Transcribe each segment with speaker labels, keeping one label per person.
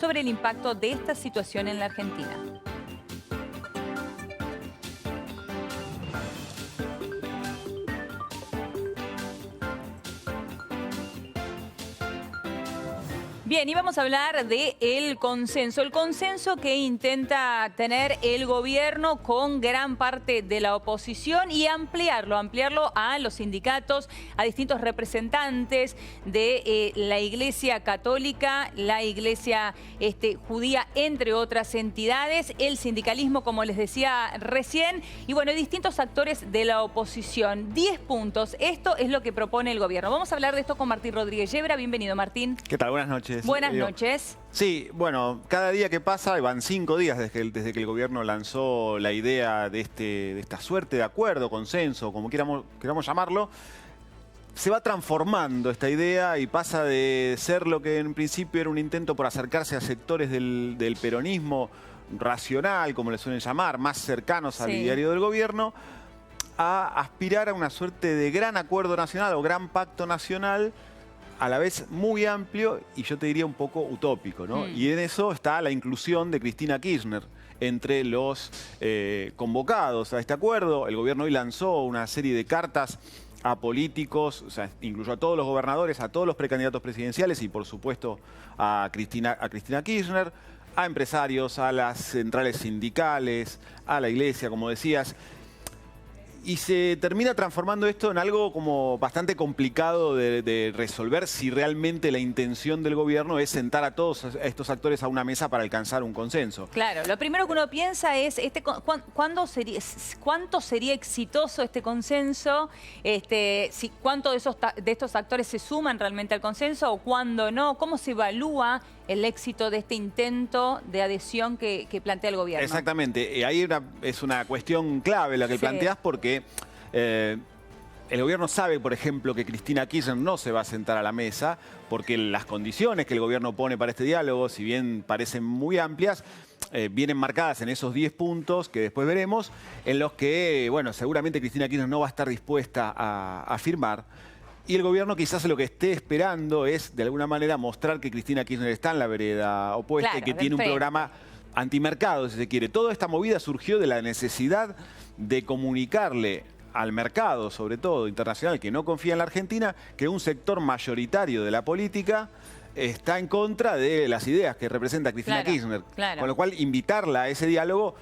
Speaker 1: sobre el impacto de esta situación en la Argentina. Bien, y vamos a hablar del consenso. El consenso que intenta tener el gobierno con gran parte de la oposición y ampliarlo a los sindicatos, a distintos representantes de la Iglesia Católica, la Iglesia judía, entre otras entidades, el sindicalismo, como les decía recién, y bueno, distintos actores de la oposición. 10 puntos. Esto es lo que propone el gobierno. Vamos a hablar de esto con Martín Rodríguez Yebra. Bienvenido, Martín.
Speaker 2: ¿Qué tal? Buenas noches.
Speaker 1: Buenas noches.
Speaker 2: Sí, bueno, cada día que pasa, y van 5 días desde que el gobierno lanzó la idea de esta suerte de acuerdo, consenso, como queramos llamarlo, se va transformando esta idea y pasa de ser lo que en principio era un intento por acercarse a sectores del peronismo racional, como le suelen llamar, más cercanos al ideario del gobierno, a aspirar a una suerte de gran acuerdo nacional o gran pacto nacional, a la vez muy amplio y yo te diría un poco utópico, ¿no? Y en eso está la inclusión de Cristina Kirchner entre los convocados a este acuerdo. El gobierno hoy lanzó una serie de cartas a políticos, o sea, incluyó a todos los gobernadores, a todos los precandidatos presidenciales y por supuesto a Cristina Kirchner, a empresarios, a las centrales sindicales, a la iglesia, como decías. Y se termina transformando esto en algo como bastante complicado de resolver si realmente la intención del gobierno es sentar a todos estos actores a una mesa para alcanzar un consenso.
Speaker 1: Claro, lo primero que uno piensa es ¿cuánto sería exitoso este consenso? ¿Cuántos de estos actores se suman realmente al consenso o cuándo no? ¿Cómo se evalúa el éxito de este intento de adhesión que plantea el gobierno?
Speaker 2: Exactamente. Ahí es una cuestión clave la que planteás porque el gobierno sabe, por ejemplo, que Cristina Kirchner no se va a sentar a la mesa porque las condiciones que el gobierno pone para este diálogo, si bien parecen muy amplias, vienen marcadas en esos 10 puntos que después veremos, en los que, bueno, seguramente Cristina Kirchner no va a estar dispuesta a firmar. Y el gobierno quizás lo que esté esperando es, de alguna manera, mostrar que Cristina Kirchner está en la vereda opuesta y que tiene un programa antimercado, si se quiere. Toda esta movida surgió de la necesidad de comunicarle al mercado, sobre todo internacional, que no confía en la Argentina, que un sector mayoritario de la política está en contra de las ideas que representa Cristina Kirchner. Con lo cual, invitarla a ese diálogo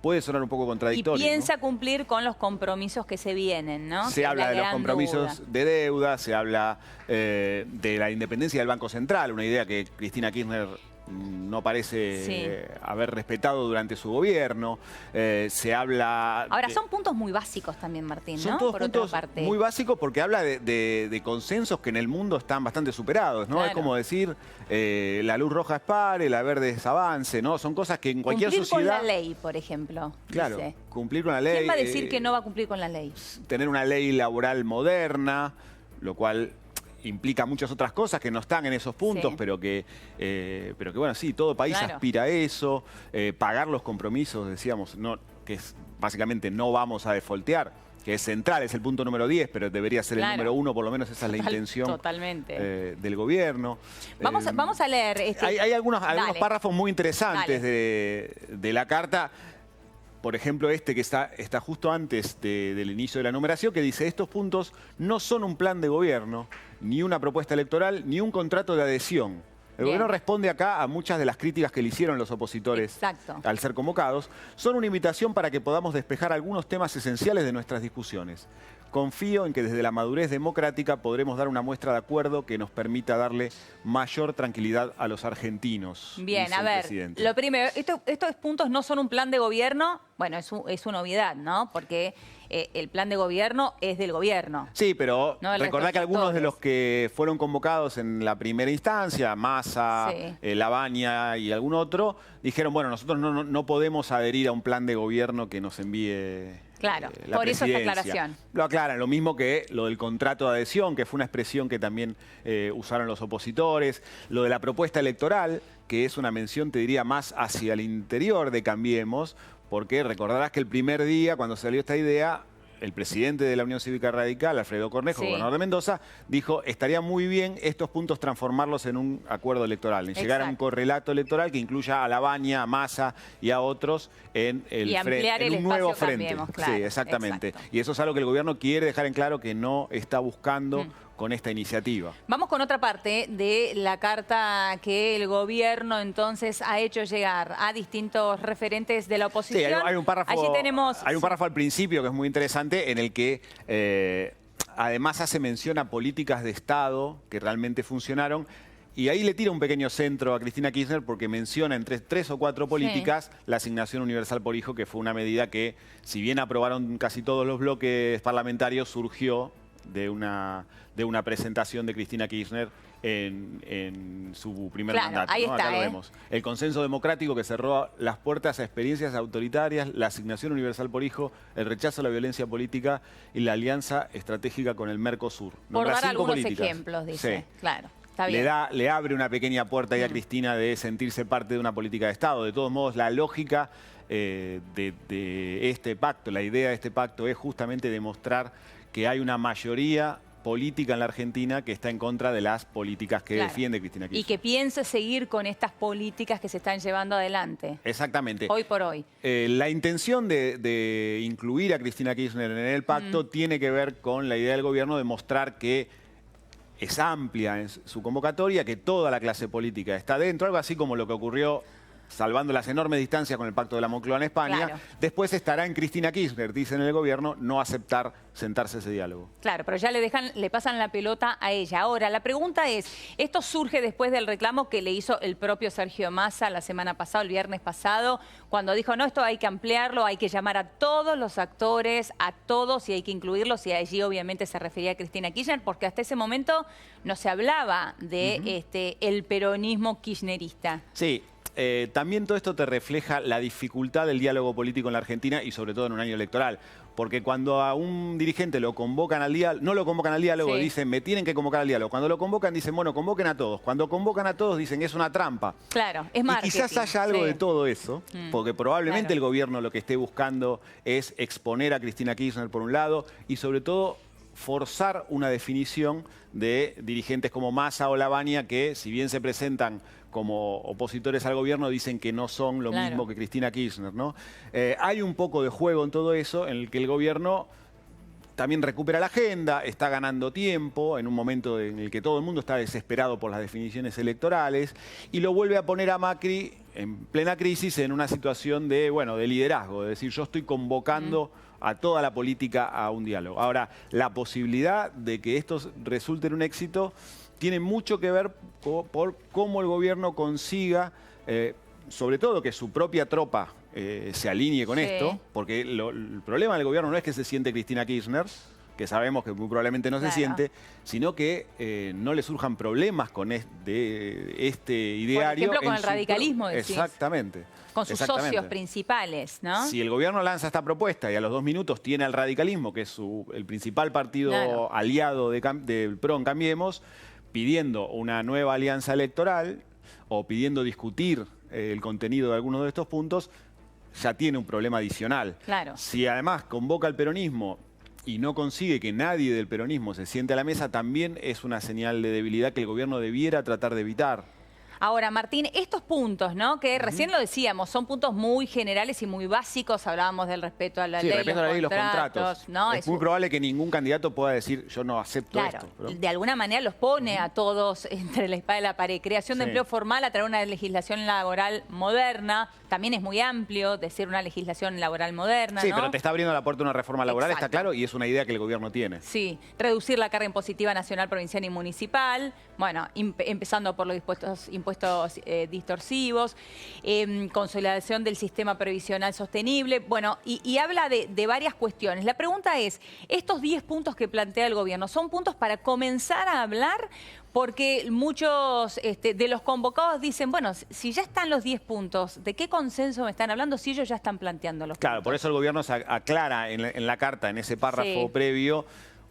Speaker 2: puede sonar un poco contradictorio.
Speaker 1: Y piensa cumplir con los compromisos que se vienen, ¿no?
Speaker 2: Se habla de los compromisos de deuda, se habla de la independencia del Banco Central, una idea que Cristina Kirchner no parece haber respetado durante su gobierno. Se habla...
Speaker 1: Ahora, son puntos muy básicos también, Martín, ¿no?
Speaker 2: Son todos puntos muy básicos porque habla de consensos que en el mundo están bastante superados, ¿no? Claro. Es como decir, la luz roja es pare, la verde es avance, ¿no? Son cosas que en cualquier sociedad...
Speaker 1: Cumplir con la ley, por ejemplo.
Speaker 2: Claro,
Speaker 1: dice.
Speaker 2: Cumplir con la ley.
Speaker 1: ¿Quién va a decir que no va a cumplir con la ley?
Speaker 2: Tener una ley laboral moderna, lo cual implica muchas otras cosas que no están en esos puntos, pero que bueno, sí, todo país aspira a eso. Pagar los compromisos, decíamos, que básicamente no vamos a defaultear, que es central, es el punto número 10, pero debería ser el número 1, por lo menos esa es la intención del gobierno.
Speaker 1: Vamos a leer.
Speaker 2: Hay algunos párrafos muy interesantes de la carta. Por ejemplo, que está justo antes del inicio de la numeración, que dice: estos puntos no son un plan de gobierno, ni una propuesta electoral, ni un contrato de adhesión. El gobierno responde acá a muchas de las críticas que le hicieron los opositores al ser convocados. Son una invitación para que podamos despejar algunos temas esenciales de nuestras discusiones. Confío en que desde la madurez democrática podremos dar una muestra de acuerdo que nos permita darle mayor tranquilidad a los argentinos.
Speaker 1: Bien, a ver, lo primero, estos puntos no son un plan de gobierno. Bueno, es una obviedad, ¿no? Porque el plan de gobierno es del gobierno.
Speaker 2: Sí, pero recordá que algunos de los que fueron convocados en la primera instancia, Massa, Lavagna y algún otro, dijeron, bueno, nosotros no podemos adherir a un plan de gobierno que nos envíe...
Speaker 1: Claro, por eso esta aclaración.
Speaker 2: Lo aclaran, lo mismo que lo del contrato de adhesión, que fue una expresión que también usaron los opositores. Lo de la propuesta electoral, que es una mención, te diría, más hacia el interior de Cambiemos, porque recordarás que el primer día, cuando salió esta idea, el presidente de la Unión Cívica Radical, Alfredo Cornejo, gobernador de Mendoza, dijo, estaría muy bien estos puntos transformarlos en un acuerdo electoral, en llegar a un correlato electoral que incluya a Labaña, a Massa y a otros en un nuevo frente.
Speaker 1: Cambiemos, claro,
Speaker 2: sí, exactamente.
Speaker 1: exacto.
Speaker 2: Y eso es algo que el gobierno quiere dejar en claro que no está buscando con esta iniciativa.
Speaker 1: Vamos con otra parte de la carta que el gobierno entonces ha hecho llegar a distintos referentes de la oposición.
Speaker 2: Sí, hay un párrafo,
Speaker 1: Allí tenemos...
Speaker 2: hay un párrafo al principio que es muy interesante en el que además hace mención a políticas de Estado que realmente funcionaron. Y ahí le tira un pequeño centro a Cristina Kirchner porque menciona entre 3 o 4 políticas la asignación universal por hijo, que fue una medida que, si bien aprobaron casi todos los bloques parlamentarios, surgió de una presentación de Cristina Kirchner en su primer mandato.
Speaker 1: Ahí
Speaker 2: ¿no?
Speaker 1: está,
Speaker 2: Acá lo vemos. El consenso democrático que cerró las puertas a experiencias autoritarias, la asignación universal por hijo, el rechazo a la violencia política y la alianza estratégica con el Mercosur.
Speaker 1: Por
Speaker 2: Nombra
Speaker 1: dar
Speaker 2: 5
Speaker 1: algunos
Speaker 2: políticas.
Speaker 1: ejemplos, dice.
Speaker 2: Sí.
Speaker 1: Claro. Está bien.
Speaker 2: Le abre una pequeña puerta ahí a Cristina de sentirse parte de una política de Estado. De todos modos, la lógica de este pacto, la idea de este pacto es justamente demostrar que hay una mayoría política en la Argentina que está en contra de las políticas que defiende Cristina Kirchner.
Speaker 1: Y que piense seguir con estas políticas que se están llevando adelante.
Speaker 2: Exactamente.
Speaker 1: Hoy por hoy.
Speaker 2: La intención de incluir a Cristina Kirchner en el pacto tiene que ver con la idea del gobierno de mostrar que es amplia en su convocatoria, que toda la clase política está dentro, algo así como lo que ocurrió, salvando las enormes distancias con el Pacto de la Moncloa en España.
Speaker 1: Claro.
Speaker 2: Después estará en Cristina Kirchner, dice en el gobierno, no aceptar sentarse a ese diálogo.
Speaker 1: Claro, pero ya le pasan la pelota a ella. Ahora, la pregunta es, esto surge después del reclamo que le hizo el propio Sergio Massa la semana pasada, el viernes pasado, cuando dijo, no, esto hay que ampliarlo, hay que llamar a todos los actores, a todos, y hay que incluirlos, y allí obviamente se refería a Cristina Kirchner, porque hasta ese momento no se hablaba de el peronismo kirchnerista.
Speaker 2: Sí. También todo esto te refleja la dificultad del diálogo político en la Argentina y sobre todo en un año electoral. Porque cuando a un dirigente lo convocan al diálogo, no lo convocan al diálogo, dicen, me tienen que convocar al diálogo. Cuando lo convocan, dicen, bueno, convoquen a todos. Cuando convocan a todos, dicen, es una trampa.
Speaker 1: Claro, es marketing.
Speaker 2: Y quizás haya algo de todo eso, porque probablemente el gobierno lo que esté buscando es exponer a Cristina Kirchner por un lado y sobre todo forzar una definición de dirigentes como Massa o Labaña que, si bien se presentan como opositores al gobierno, dicen que no son lo mismo que Cristina Kirchner, ¿no? Hay un poco de juego en todo eso, en el que el gobierno también recupera la agenda, está ganando tiempo en un momento en el que todo el mundo está desesperado por las definiciones electorales y lo vuelve a poner a Macri en plena crisis en una situación de liderazgo, de decir, yo estoy convocando a toda la política a un diálogo. Ahora, la posibilidad de que esto resulte en un éxito tiene mucho que ver por cómo el gobierno consiga, sobre todo que su propia tropa se alinee con esto, porque el problema del gobierno no es que se siente Cristina Kirchner, que sabemos que muy probablemente no se siente, sino que no le surjan problemas con este ideario.
Speaker 1: Por ejemplo, con el radicalismo, decís.
Speaker 2: Exactamente.
Speaker 1: Con sus socios principales, ¿no?
Speaker 2: Si el gobierno lanza esta propuesta y a los 2 minutos tiene al radicalismo, que es el principal partido aliado del PRO en Cambiemos, pidiendo una nueva alianza electoral o pidiendo discutir el contenido de algunos de estos puntos, ya tiene un problema adicional.
Speaker 1: Claro.
Speaker 2: Si además convoca al peronismo y no consigue que nadie del peronismo se siente a la mesa, también es una señal de debilidad que el gobierno debiera tratar de evitar.
Speaker 1: Ahora, Martín, estos puntos, ¿no? Que recién lo decíamos, son puntos muy generales y muy básicos. Hablábamos del respeto a la ley,
Speaker 2: respeto a la ley y los contratos.
Speaker 1: ¿no?
Speaker 2: Es muy probable que ningún candidato pueda decir, yo no acepto esto.
Speaker 1: Claro, de alguna manera los pone a todos entre la espada y la pared. Creación de empleo formal a través de una legislación laboral moderna. También es muy amplio decir una legislación laboral moderna,
Speaker 2: Sí,
Speaker 1: ¿no?
Speaker 2: pero te está abriendo la puerta a una reforma laboral, está claro, y es una idea que el gobierno tiene.
Speaker 1: Sí, reducir la carga impositiva nacional, provincial y municipal. Bueno, empezando por los impuestos distorsivos, consolidación del sistema previsional sostenible. Bueno, y habla de varias cuestiones. La pregunta es, estos 10 puntos que plantea el gobierno, ¿son puntos para comenzar a hablar? Porque muchos de los convocados dicen, bueno, si ya están los 10 puntos, ¿de qué consenso me están hablando si ellos ya están planteando los puntos?
Speaker 2: Claro, por eso el gobierno se aclara en la carta, en ese párrafo previo,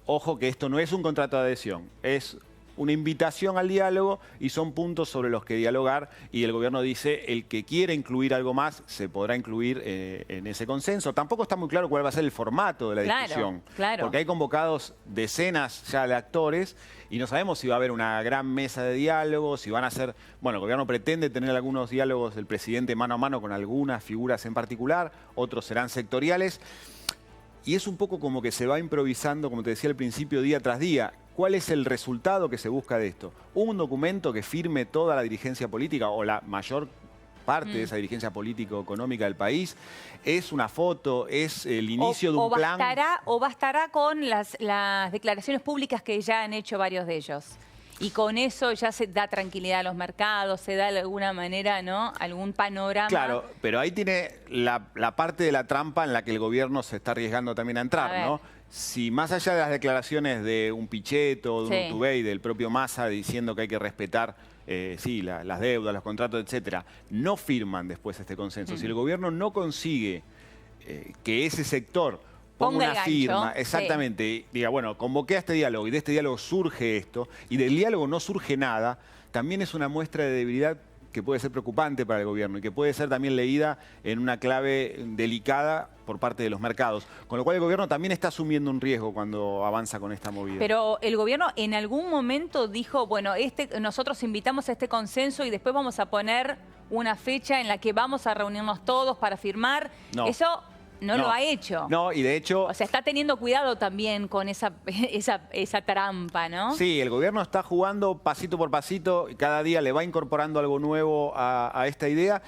Speaker 2: ojo que esto no es un contrato de adhesión, es una invitación al diálogo y son puntos sobre los que dialogar, y el gobierno dice el que quiera incluir algo más se podrá incluir en ese consenso. Tampoco está muy claro cuál va a ser el formato de la discusión, porque hay convocados decenas ya de actores y no sabemos si va a haber una gran mesa de diálogo, si van a ser... Bueno, el gobierno pretende tener algunos diálogos del presidente mano a mano con algunas figuras en particular, otros serán sectoriales. Y es un poco como que se va improvisando, como te decía al principio, día tras día. ¿Cuál es el resultado que se busca de esto? Un documento que firme toda la dirigencia política o la mayor parte de esa dirigencia político-económica del país. Es una foto, es el inicio de un plan.
Speaker 1: Bastará con las declaraciones públicas que ya han hecho varios de ellos. Y con eso ya se da tranquilidad a los mercados, se da de alguna manera, ¿no?, algún panorama.
Speaker 2: Claro, pero ahí tiene la parte de la trampa en la que el gobierno se está arriesgando también a entrar, ¿no? Si más allá de las declaraciones de un Pichetto, de un Urtubey, del propio Massa, diciendo que hay que respetar las deudas, los contratos, etcétera, no firman después este consenso. Si el gobierno no consigue que ese sector ponga una firma, exactamente, diga, bueno, convoqué a este diálogo y de este diálogo surge esto, y del diálogo no surge nada, también es una muestra de debilidad que puede ser preocupante para el gobierno y que puede ser también leída en una clave delicada por parte de los mercados. Con lo cual el gobierno también está asumiendo un riesgo cuando avanza con esta movida.
Speaker 1: Pero el gobierno en algún momento dijo, bueno, nosotros invitamos a este consenso y después vamos a poner una fecha en la que vamos a reunirnos todos para firmar.
Speaker 2: No.
Speaker 1: Eso no lo ha hecho.
Speaker 2: No, y de hecho...
Speaker 1: O sea, está teniendo cuidado también con esa trampa, ¿no?
Speaker 2: Sí, el gobierno está jugando pasito por pasito y cada día le va incorporando algo nuevo a esta idea.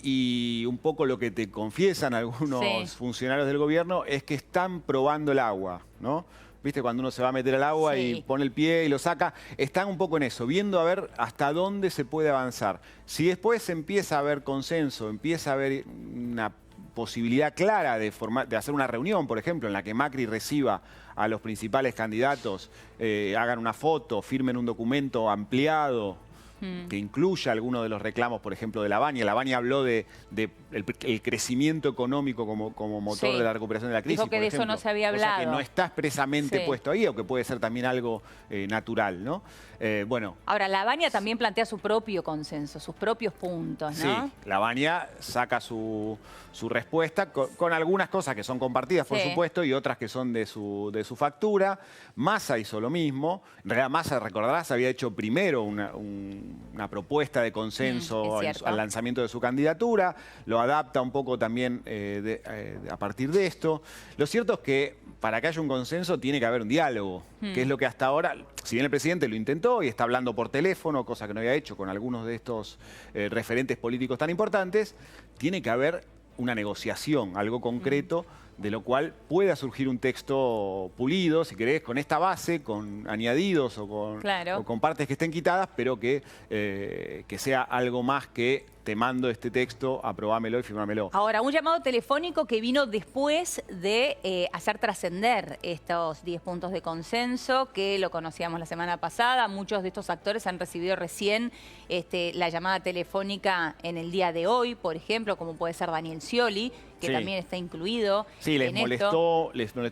Speaker 2: Y un poco lo que te confiesan algunos funcionarios del gobierno es que están probando el agua, ¿no? ¿Viste? Cuando uno se va a meter al agua y pone el pie y lo saca, están un poco en eso, viendo a ver hasta dónde se puede avanzar. Si después empieza a haber consenso, empieza a haber una posibilidad clara de hacer una reunión, por ejemplo, en la que Macri reciba a los principales candidatos, hagan una foto, firmen un documento ampliado, que incluya algunos de los reclamos, por ejemplo, de Lavagna. Lavagna habló de el crecimiento económico como motor de la recuperación de la crisis.
Speaker 1: Dijo que de eso no se había hablado.
Speaker 2: Cosa que no está expresamente puesto ahí, o que puede ser también algo natural, ¿no? Bueno.
Speaker 1: Ahora, Lavagna también plantea su propio consenso, sus propios puntos, ¿no?
Speaker 2: Sí, Lavagna saca su respuesta con algunas cosas que son compartidas, por supuesto, y otras que son de su factura. Massa hizo lo mismo. En realidad, Massa, recordarás, había hecho primero una propuesta de consenso al lanzamiento de su candidatura. Lo adapta un poco también a partir de esto. Lo cierto es que para que haya un consenso tiene que haber un diálogo, que es lo que hasta ahora, si bien el presidente lo intentó y está hablando por teléfono, cosa que no había hecho con algunos de estos referentes políticos tan importantes, tiene que haber una negociación, algo concreto, de lo cual pueda surgir un texto pulido, si querés, con esta base, con añadidos o con partes que estén quitadas, pero que sea algo más que te mando este texto, aprobámelo y firmámelo.
Speaker 1: Ahora, un llamado telefónico que vino después de hacer trascender estos 10 puntos de consenso, que lo conocíamos la semana pasada. Muchos de estos actores han recibido recién la llamada telefónica en el día de hoy, por ejemplo, como puede ser Daniel Scioli, que también está incluido.
Speaker 2: Sí, les molestó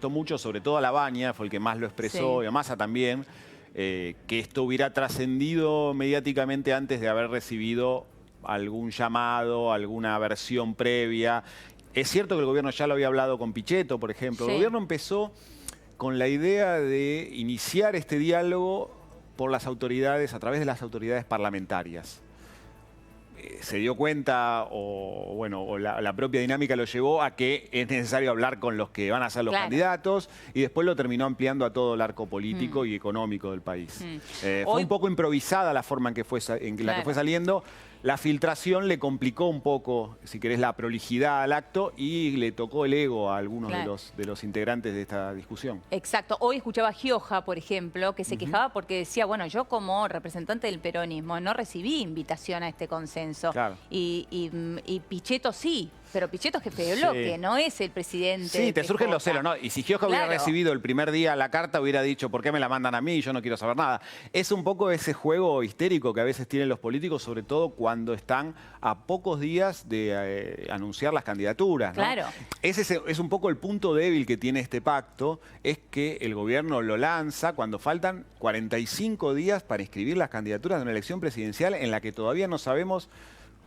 Speaker 2: mucho, sobre todo a Lavagna, fue el que más lo expresó, y a Massa también, que esto hubiera trascendido mediáticamente antes de haber recibido algún llamado, alguna versión previa. Es cierto que el gobierno ya lo había hablado con Pichetto, por ejemplo. El gobierno empezó con la idea de iniciar este diálogo por las autoridades, a través de las autoridades parlamentarias. Se dio cuenta, o la propia dinámica lo llevó a que es necesario hablar con los que van a ser los candidatos, y después lo terminó ampliando a todo el arco político y económico del país. Fue un poco improvisada la forma en la que fue saliendo. La filtración le complicó un poco, si querés, la prolijidad al acto y le tocó el ego a algunos de los integrantes de esta discusión.
Speaker 1: Exacto. Hoy escuchaba a Gioja, por ejemplo, que se quejaba porque decía, bueno, yo como representante del peronismo no recibí invitación a este consenso. Y Pichetto sí. Pero Pichetto es jefe de
Speaker 2: Sí.
Speaker 1: bloque, no es el presidente.
Speaker 2: Sí, te
Speaker 1: PJ.
Speaker 2: surgen los celos, ¿no? Y si Gioja hubiera
Speaker 1: Claro.
Speaker 2: recibido el primer día la carta, hubiera dicho, ¿por qué me la mandan a mí? Yo no quiero saber nada. Es un poco ese juego histérico que a veces tienen los políticos, sobre todo cuando están a pocos días de anunciar las candidaturas, ¿no?
Speaker 1: Claro.
Speaker 2: Ese es un poco el punto débil que tiene este pacto, es que el gobierno lo lanza cuando faltan 45 días para inscribir las candidaturas de una elección presidencial en la que todavía no sabemos,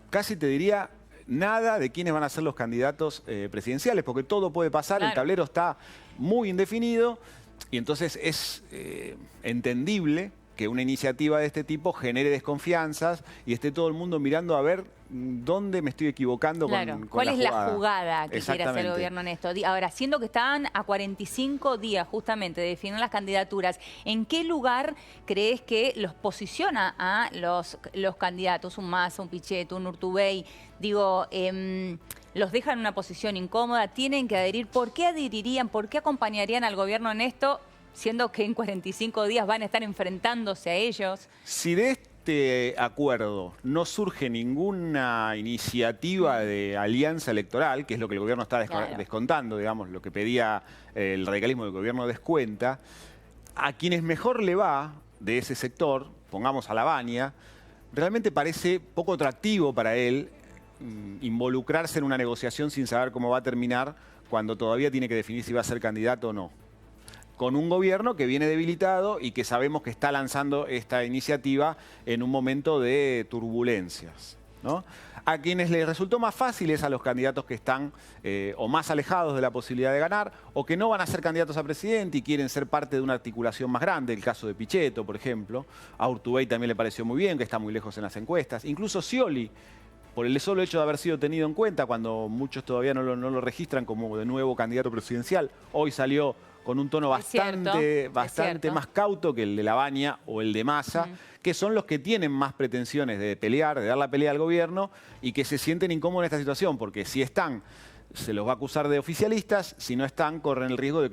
Speaker 2: casi te diría, nada de quiénes van a ser los candidatos presidenciales, porque todo puede pasar,
Speaker 1: Claro.
Speaker 2: el tablero está muy indefinido y entonces es entendible que una iniciativa de este tipo genere desconfianzas y esté todo el mundo mirando a ver dónde me estoy equivocando
Speaker 1: Claro.
Speaker 2: con
Speaker 1: ¿Cuál
Speaker 2: la
Speaker 1: es
Speaker 2: jugada.
Speaker 1: la jugada que quiere hacer el
Speaker 2: Exactamente.
Speaker 1: gobierno en esto? Ahora, siendo que estaban a 45 días justamente de definir las candidaturas, ¿en qué lugar crees que los posiciona a los candidatos? Un Massa, un Pichetto, un Urtubey. Digo, los dejan en una posición incómoda, tienen que adherir. ¿Por qué adherirían? ¿Por qué acompañarían al gobierno en esto? Siendo que en 45 días van a estar enfrentándose a ellos.
Speaker 2: Si de este acuerdo no surge ninguna iniciativa de alianza electoral, que es lo que el gobierno está
Speaker 1: Claro.
Speaker 2: descontando, digamos, lo que pedía el radicalismo del gobierno descuenta, a quienes mejor le va de ese sector, pongamos a Lavagna, realmente parece poco atractivo para él involucrarse en una negociación sin saber cómo va a terminar cuando todavía tiene que definir si va a ser candidato o no. Con un gobierno que viene debilitado y que sabemos que está lanzando esta iniciativa en un momento de turbulencias, ¿no? A quienes les resultó más fácil es a los candidatos que están o más alejados de la posibilidad de ganar o que no van a ser candidatos a presidente y quieren ser parte de una articulación más grande, el caso de Pichetto, por ejemplo. A Urtubey también le pareció muy bien, que está muy lejos en las encuestas. Incluso Scioli, por el solo hecho de haber sido tenido en cuenta, cuando muchos todavía no lo registran como de nuevo candidato presidencial, hoy salió con un tono
Speaker 1: Es cierto.
Speaker 2: bastante más cauto que el de Lavagna o el de Massa, que son los que tienen más pretensiones de pelear, de dar la pelea al gobierno y que se sienten incómodos en esta situación, porque si están, se los va a acusar de oficialistas, si no están, corren el riesgo de